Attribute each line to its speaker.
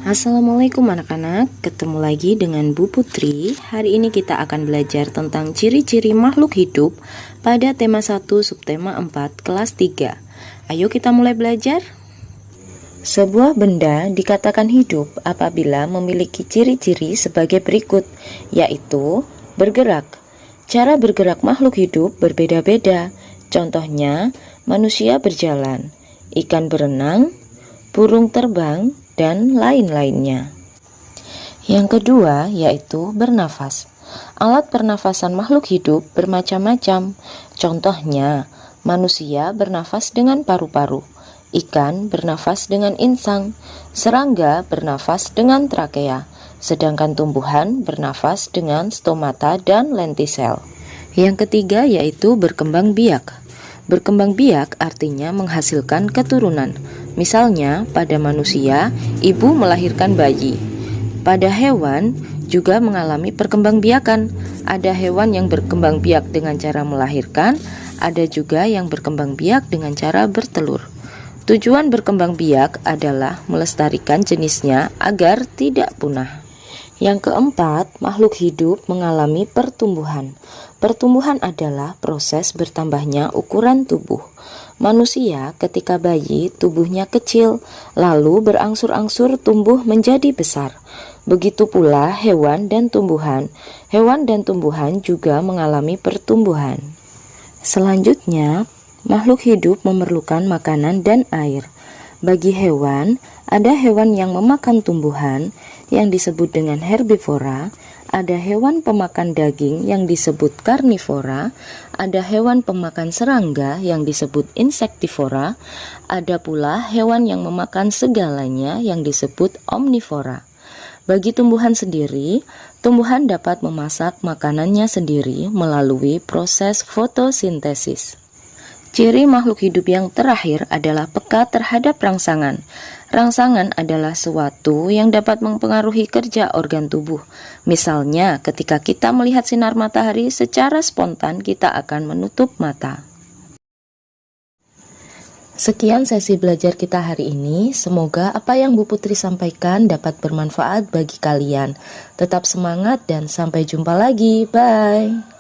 Speaker 1: Assalamualaikum anak-anak, ketemu lagi dengan Bu Putri. Hari ini kita akan belajar tentang ciri-ciri makhluk hidup pada tema 1 subtema 4 kelas 3. Ayo kita mulai belajar. Sebuah benda dikatakan hidup apabila memiliki ciri-ciri sebagai berikut, yaitu bergerak. Cara bergerak makhluk hidup berbeda-beda. Contohnya, manusia berjalan, ikan berenang, burung terbang, dan lain-lainnya. Yang kedua yaitu bernafas. Alat pernafasan makhluk hidup bermacam-macam. Contohnya, manusia bernafas dengan paru-paru, ikan bernafas dengan insang, serangga bernafas dengan trakea, sedangkan tumbuhan bernafas dengan stomata dan lentisel. Yang ketiga yaitu berkembang biak. Berkembang biak artinya menghasilkan keturunan. Misalnya, pada manusia, ibu melahirkan bayi. Pada hewan juga mengalami perkembangbiakan. Ada hewan yang berkembang biak dengan cara melahirkan, ada juga yang berkembang biak dengan cara bertelur. Tujuan berkembang biak adalah melestarikan jenisnya agar tidak punah. Yang keempat, makhluk hidup mengalami pertumbuhan. Pertumbuhan adalah proses bertambahnya ukuran tubuh. Manusia ketika bayi tubuhnya kecil, lalu berangsur-angsur tumbuh menjadi besar. Begitu pula hewan dan tumbuhan. Hewan dan tumbuhan juga mengalami pertumbuhan. Selanjutnya, makhluk hidup memerlukan makanan dan air. Bagi hewan, ada hewan yang memakan tumbuhan yang disebut dengan herbivora, ada hewan pemakan daging yang disebut karnivora, ada hewan pemakan serangga yang disebut insektivora, ada pula hewan yang memakan segalanya yang disebut omnivora. Bagi tumbuhan sendiri, tumbuhan dapat memasak makanannya sendiri melalui proses fotosintesis. Ciri makhluk hidup yang terakhir adalah peka terhadap rangsangan. Rangsangan adalah sesuatu yang dapat mempengaruhi kerja organ tubuh. Misalnya, ketika kita melihat sinar matahari secara spontan, kita akan menutup mata. Sekian sesi belajar kita hari ini. Semoga apa yang Bu Putri sampaikan dapat bermanfaat bagi kalian. Tetap semangat dan sampai jumpa lagi. Bye.